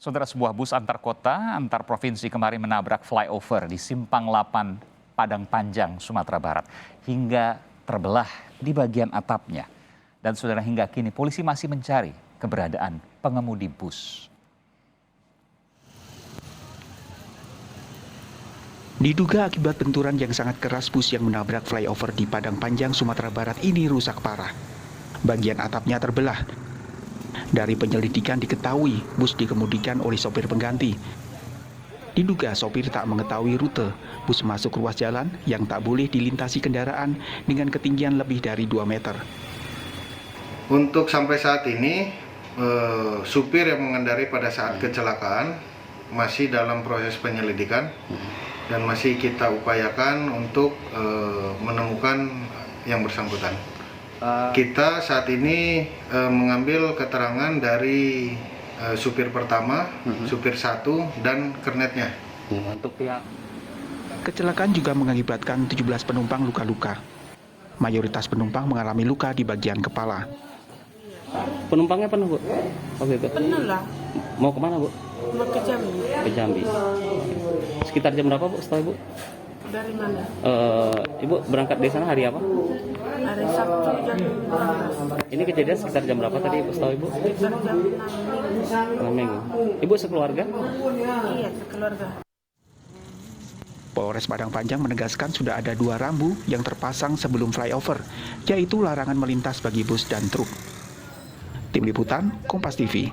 Saudara, sebuah bus antar kota, antar provinsi kemarin menabrak flyover di Simpang 8, Padang Panjang, Sumatera Barat, hingga terbelah di bagian atapnya. Dan saudara, hingga kini polisi masih mencari keberadaan pengemudi bus. Diduga akibat benturan yang sangat keras, bus yang menabrak flyover di Padang Panjang, Sumatera Barat ini rusak parah. Bagian atapnya terbelah. Dari penyelidikan diketahui bus dikemudikan oleh sopir pengganti. Diduga sopir tak mengetahui rute bus masuk ruas jalan yang tak boleh dilintasi kendaraan dengan ketinggian lebih dari 2 meter. Untuk sampai saat ini, supir yang mengendarai pada saat kecelakaan masih dalam proses penyelidikan dan masih kita upayakan untuk menemukan yang bersangkutan. Kita saat ini mengambil keterangan dari supir pertama, supir 1, dan kernetnya. Kecelakaan juga mengakibatkan 17 penumpang luka-luka. Mayoritas penumpang mengalami luka di bagian kepala. Penumpangnya penuh, Bu? Waktu itu? Penuh lah. Mau kemana, Bu? Mau ke Jambi. Ke Jambi. Sekitar jam berapa, Bu, setelah Ibu? Dari mana? Ibu berangkat dari sana hari apa? Hari Sabtu jam 12. Ini kejadian sekitar jam berapa tadi, Ibu, setahu Ibu? Sekitar jam 6 Minggu. Ibu sekeluarga? Iya, sekeluarga. Polres Padang Panjang menegaskan sudah ada 2 rambu yang terpasang sebelum flyover, yaitu larangan melintas bagi bus dan truk. Tim Liputan, Kompas TV.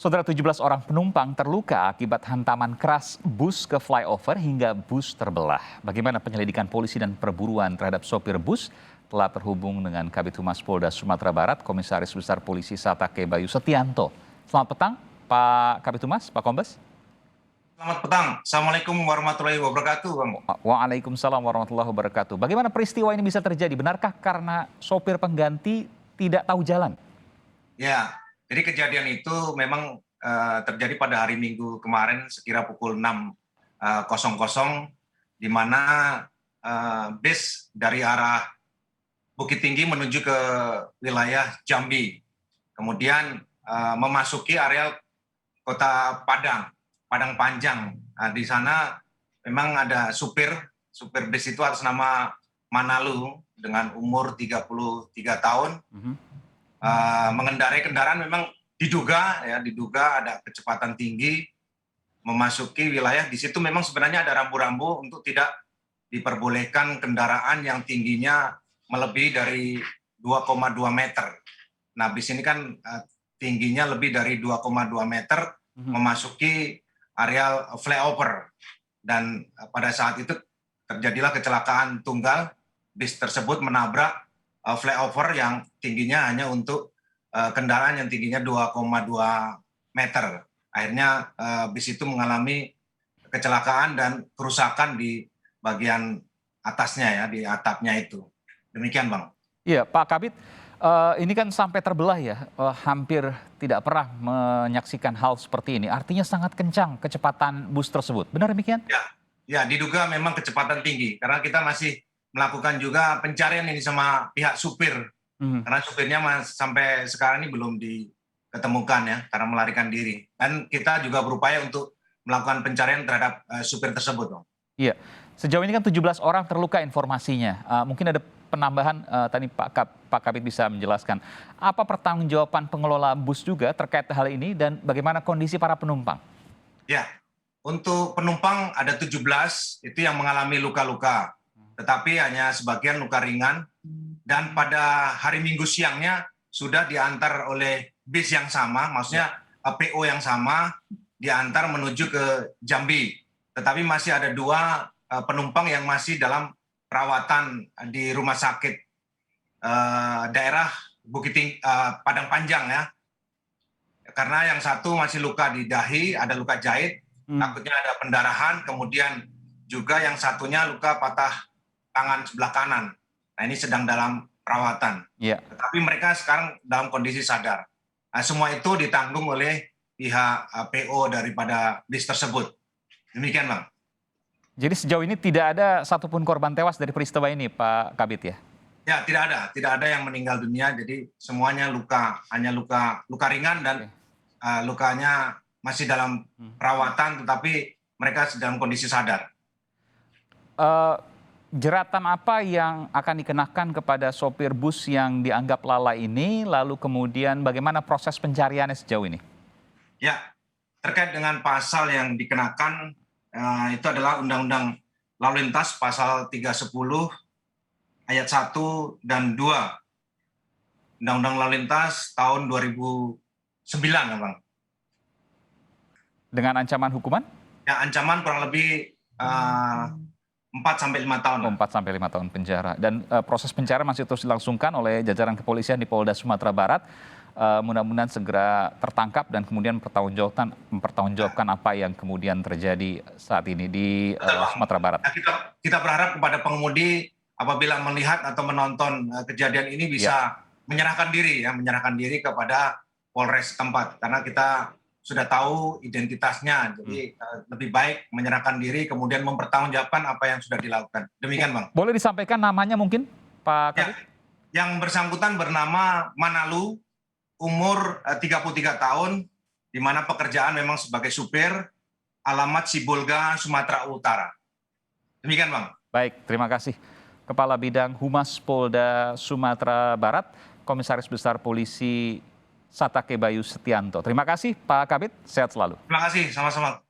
Saudara, 17 orang penumpang terluka akibat hantaman keras bus ke flyover hingga bus terbelah. Bagaimana penyelidikan polisi dan perburuan terhadap sopir bus? Telah terhubung dengan Kabid Humas Polda Sumatera Barat, Komisaris Besar Polisi Satake Bayu Setianto. Selamat petang, Pak Kabid Humas, Pak Kombes. Selamat petang. Assalamualaikum warahmatullahi wabarakatuh, Bang. Waalaikumsalam warahmatullahi wabarakatuh. Bagaimana peristiwa ini bisa terjadi? Benarkah karena sopir pengganti tidak tahu jalan? Ya, jadi kejadian itu memang terjadi pada hari Minggu kemarin sekira pukul 6.00, di mana bis dari arah Bukit Tinggi menuju ke wilayah Jambi. Kemudian memasuki area kota Padang Panjang. Nah, di sana memang ada supir bis itu atas nama Manalu dengan umur 33 tahun. Mengendarai kendaraan memang diduga ada kecepatan tinggi memasuki wilayah. Di situ memang sebenarnya ada rambu-rambu untuk tidak diperbolehkan kendaraan yang tingginya melebihi dari 2,2 meter. Nah, bis ini kan tingginya lebih dari 2,2 meter memasuki area flyover. Dan pada saat itu terjadilah kecelakaan tunggal. Bis tersebut menabrak flyover yang tingginya hanya untuk kendaraan yang tingginya 2,2 meter. Akhirnya bis itu mengalami kecelakaan dan kerusakan di bagian atasnya, ya, di atapnya itu. Demikian, Bang. Iya, Pak Kabid, ini kan sampai terbelah ya, hampir tidak pernah menyaksikan hal seperti ini. Artinya sangat kencang kecepatan bus tersebut. Benar demikian? Ya, diduga memang kecepatan tinggi karena kita masih melakukan juga pencarian ini sama pihak supir. Karena supirnya sampai sekarang ini belum diketemukan ya, karena melarikan diri. Dan kita juga berupaya untuk melakukan pencarian terhadap supir tersebut, Bang. Iya, sejauh ini kan 17 orang terluka informasinya. Mungkin ada penambahan, tadi Pak Kabid bisa menjelaskan. Apa pertanggungjawaban pengelola bus juga terkait hal ini dan bagaimana kondisi para penumpang? Ya, untuk penumpang ada 17 itu yang mengalami luka-luka, tetapi hanya sebagian luka ringan. Dan pada hari Minggu siangnya sudah diantar oleh bis yang sama, maksudnya PO yang sama, diantar menuju ke Jambi. Tetapi masih ada 2 penumpang yang masih dalam perawatan di rumah sakit daerah Padang Panjang, ya. Karena yang satu masih luka di dahi, ada luka jahit, takutnya ada pendarahan, kemudian juga yang satunya luka patah tangan sebelah kanan. Nah, ini sedang dalam perawatan. Tetapi mereka sekarang dalam kondisi sadar. Nah, semua itu ditanggung oleh pihak PO daripada bis tersebut. Demikian, Bang. Jadi sejauh ini tidak ada satupun korban tewas dari peristiwa ini, Pak Kabid, ya? Ya, tidak ada yang meninggal dunia. Jadi semuanya hanya luka ringan dan lukanya masih dalam perawatan, tetapi mereka dalam kondisi sadar. Eh, Jeratan apa yang akan dikenakan kepada sopir bus yang dianggap lalai ini? Lalu kemudian bagaimana proses pencariannya sejauh ini? Ya, terkait dengan pasal yang dikenakan itu adalah Undang-Undang Lalu Lintas pasal 310 ayat 1 dan 2. Undang-Undang Lalu Lintas tahun 2009, ya, Bang. Dengan ancaman hukuman? Ya, ancaman kurang lebih 4-5 tahun. 4-5 tahun penjara. Dan proses pencarian masih terus dilangsungkan oleh jajaran kepolisian di Polda Sumatera Barat. Mudah-mudahan segera tertangkap dan kemudian mempertanggungjawabkan apa yang kemudian terjadi saat ini di Sumatera Barat. Nah, kita berharap kepada pengemudi apabila melihat atau menonton kejadian ini bisa menyerahkan diri kepada Polres setempat, karena kita sudah tahu identitasnya. Jadi lebih baik menyerahkan diri kemudian mempertanggungjawabkan apa yang sudah dilakukan. Demikian, Bang. Boleh disampaikan namanya mungkin, Pak Kabit? Yang bersangkutan bernama Manalu, umur 33 tahun, di mana pekerjaan memang sebagai supir, alamat Sibolga, Sumatera Utara. Demikian, Bang. Baik, terima kasih. Kepala Bidang Humas Polda Sumatera Barat, Komisaris Besar Polisi Satake Bayu Setianto. Terima kasih Pak Kabit, sehat selalu. Terima kasih, sama-sama.